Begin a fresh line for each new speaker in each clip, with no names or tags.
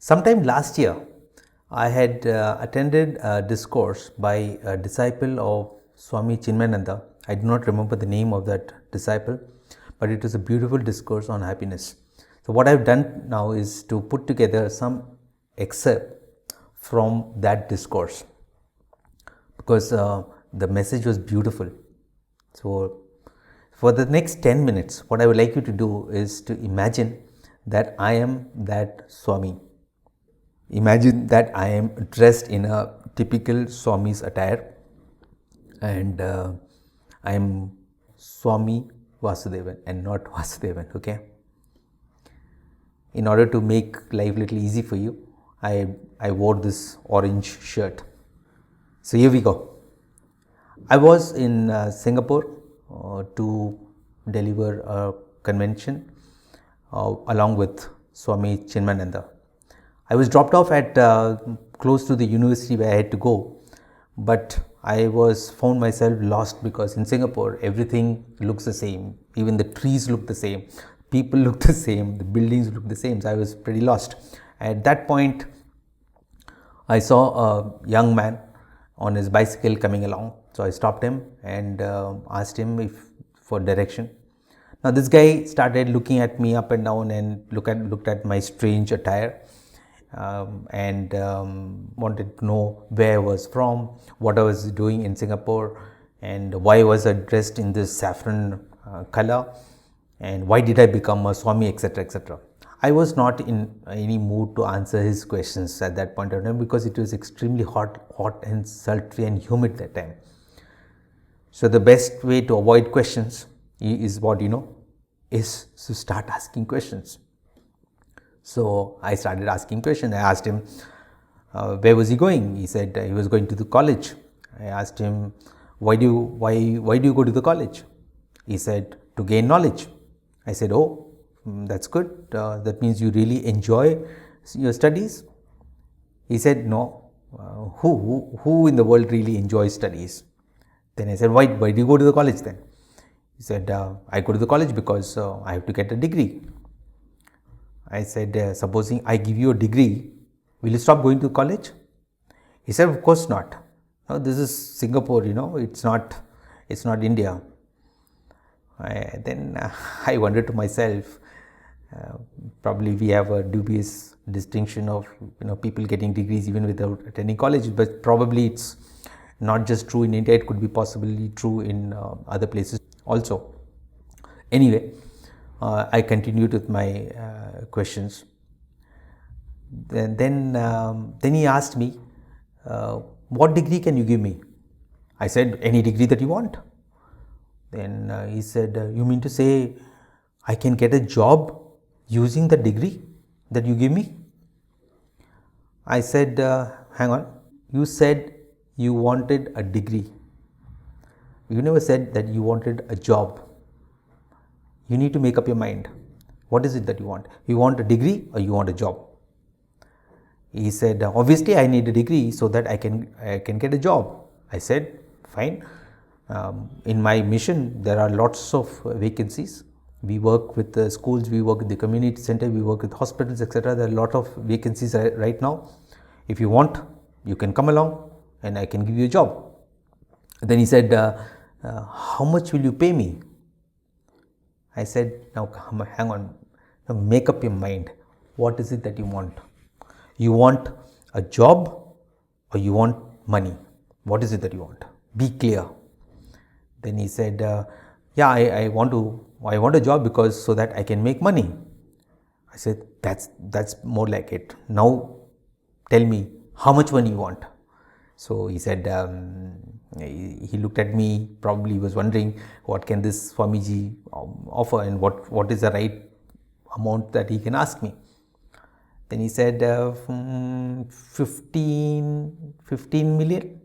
Sometime last year, I had attended a discourse by a disciple of Swami Chinmayananda. I do not remember the name of that disciple, but it was a beautiful discourse on happiness. So, what I've done now is to put together some excerpt from that discourse because the message was beautiful. So, for the next 10 minutes, what I would like you to do is to imagine that I am that Swami. Imagine that I am dressed in a typical Swami's attire and I am Swami Vasudevan and not Vasudevan, okay? In order to make life a little easy for you, I wore this orange shirt. So here we go. I was in Singapore to deliver a convention along with Swami Chinmayananda. I was dropped off at close to the university where I had to go, but I found myself lost because in Singapore everything looks the same. Even the trees look the same, people look the same, the buildings look the same. So I was pretty lost. At that point, I saw a young man on his bicycle coming along. So I stopped him and asked him for direction. Now this guy started looking at me up and down and looked at my strange attire. And wanted to know where I was from, what I was doing in Singapore, and why was I dressed in this saffron color, and why did I become a Swami, etc., etc. I was not in any mood to answer his questions at that point of time because it was extremely hot and sultry and humid that time. So the best way to avoid questions is what is to start asking questions. So I started asking questions. I asked him where was he going. He said he was going to the college. I asked him why do you go to the college. He said to gain knowledge. I said, oh, that's good. That means you really enjoy your studies. He said, no. Who in the world really enjoys studies? Then I said, why do you go to the college then? He said, I go to the college because I have to get a degree. I said, supposing I give you a degree, will you stop going to college? He said, of course not. No, this is Singapore, it's not India. Then I wondered to myself, probably we have a dubious distinction of people getting degrees even without attending college, but probably it's not just true in India, it could be possibly true in other places also. Anyway, I continued with my questions. Then he asked me, what degree can you give me? I said, any degree that you want. Then he said, you mean to say I can get a job using the degree that you give me? I said, hang on, you said you wanted a degree. You never said that you wanted a job. You need to make up your mind. What is it that you want? You want a degree or you want a job? He said, obviously I need a degree so that I can get a job. I said, fine. In my mission, there are lots of vacancies. We work with the schools, we work with the community center, we work with hospitals, etc. There are a lot of vacancies right now. If you want, you can come along and I can give you a job. Then he said, how much will you pay me? I said, now hang on, now make up your mind. What is it that you want? You want a job or you want money? What is it that you want? Be clear. Then he said, yeah, I want a job because so that I can make money. I said, that's more like it. Now tell me how much money you want. So he said, he looked at me, probably was wondering what can this Swamiji offer and what is the right amount that he can ask me. Then he said 15 million.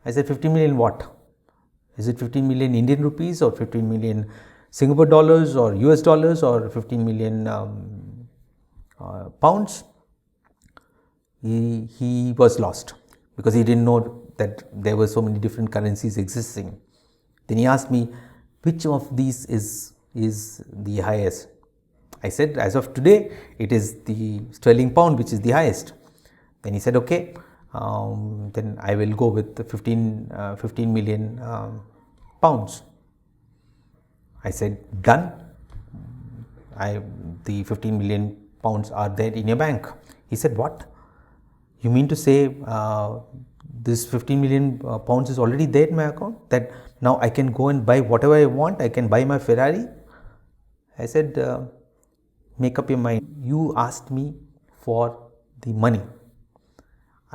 I said 15 million what? Is it 15 million Indian rupees or 15 million Singapore dollars or US dollars or 15 million pounds? He was lost because he didn't know that there were so many different currencies existing. Then he asked me, which of these is the highest? I said, as of today, it is the sterling pound which is the highest. Then he said, okay, then I will go with the 15 million pounds. I said, done. The 15 million pounds are there in your bank. He said, what? You mean to say this 15 million pounds is already there in my account, that now I can go and buy whatever I want? I can buy my Ferrari? I said, make up your mind. You asked me for the money.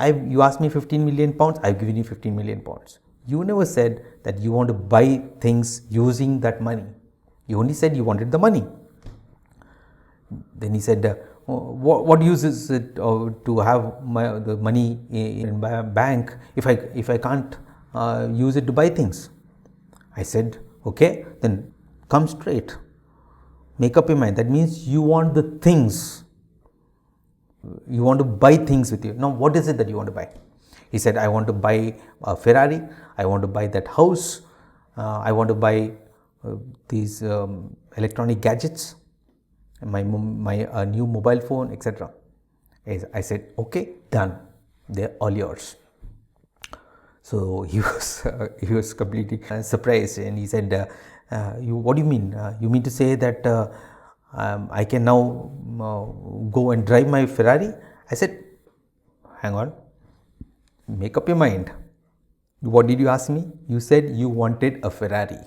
You asked me 15 million pounds, I've given you 15 million pounds. You never said that you want to buy things using that money. You only said you wanted the money. Then he said, what use is it to have the money in my bank if I can't use it to buy things? I said, okay, then come straight. Make up your mind. That means you want the things. You want to buy things with you. Now, what is it that you want to buy? He said, I want to buy a Ferrari. I want to buy that house. I want to buy these electronic gadgets, my new mobile phone, etc. I said, okay, done. They're all yours. So he was completely surprised, and he said, what do you mean? You mean to say that I can now go and drive my Ferrari? I said, hang on, make up your mind. What did you ask me? You said you wanted a Ferrari.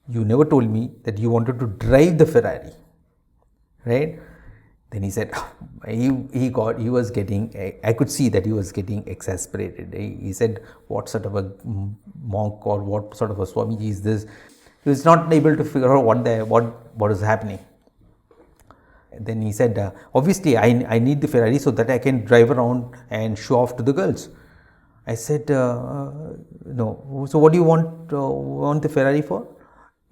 You never told me that you wanted to drive the Ferrari, right? Then he said, he was getting, I could see that he was getting exasperated. He said, what sort of a monk or what sort of a Swamiji is this? He was not able to figure out what was happening. Then he said, obviously I need the Ferrari so that I can drive around and show off to the girls. I said, no. So what do you want the Ferrari for?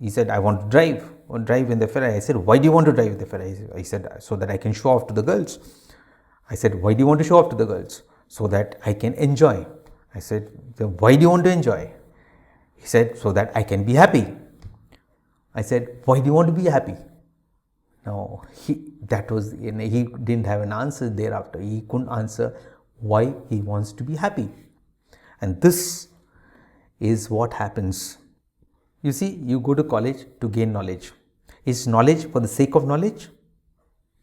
He said, I want to drive in the Ferrari. I said, why do you want to drive in the Ferrari? He said, so that I can show off to the girls. I said, why do you want to show off to the girls? So that I can enjoy. I said, why do you want to enjoy? He said, so that I can be happy. I said, why do you want to be happy? Now, he didn't have an answer thereafter. He couldn't answer why he wants to be happy. And this is what happens. You see, you go to college to gain knowledge. Is knowledge for the sake of knowledge?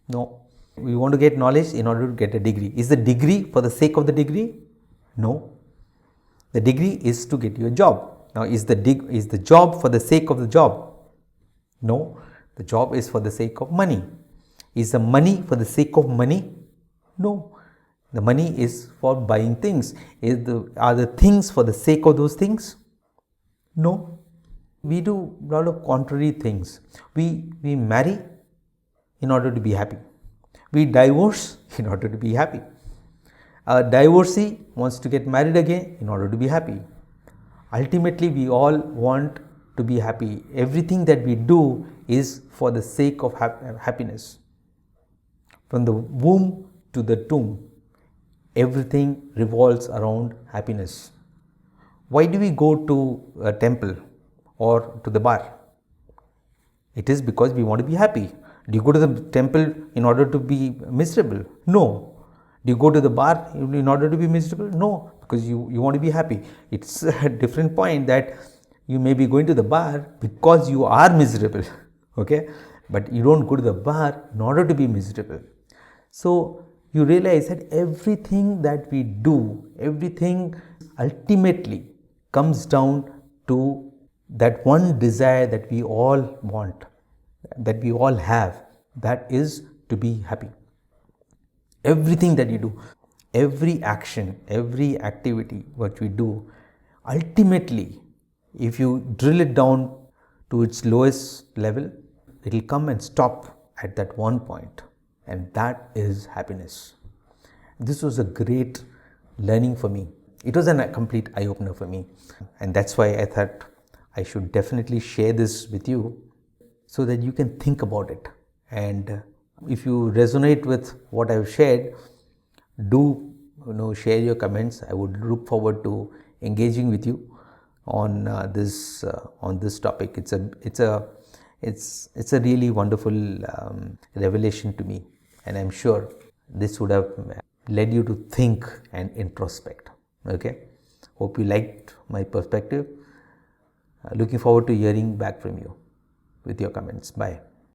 No. We want to get knowledge in order to get a degree. Is the degree for the sake of the degree? No. The degree is to get you a job. Now, is the job for the sake of the job? No. The job is for the sake of money. Is the money for the sake of money? No. The money is for buying things. Are the things for the sake of those things? No. We do a lot of contrary things. We marry in order to be happy. We divorce in order to be happy. A divorcee wants to get married again in order to be happy. Ultimately, we all want to be happy. Everything that we do is for the sake of happiness. From the womb to the tomb, everything revolves around happiness. Why do we go to a temple or to the bar? It is because we want to be happy. Do you go to the temple in order to be miserable? No. Do you go to the bar in order to be miserable? No, because you want to be happy. It's a different point that you may be going to the bar because you are miserable, okay? But you don't go to the bar in order to be miserable. So you realize that everything that we do, everything ultimately comes down to that one desire that we all want, that we all have, that is to be happy. Everything that you do, every action, every activity, what we do, ultimately, if you drill it down to its lowest level, it will come and stop at that one point, and that is happiness. This was a great learning for me. It was a complete eye-opener for me, and that's why I thought I should definitely share this with you so that you can think about it. And if you resonate with what I've shared, do share your comments. I would look forward to engaging with you on this topic. It's It's a really wonderful revelation to me, and I'm sure this would have led you to think and introspect. Okay, hope you liked my perspective. Looking forward to hearing back from you with your comments. Bye.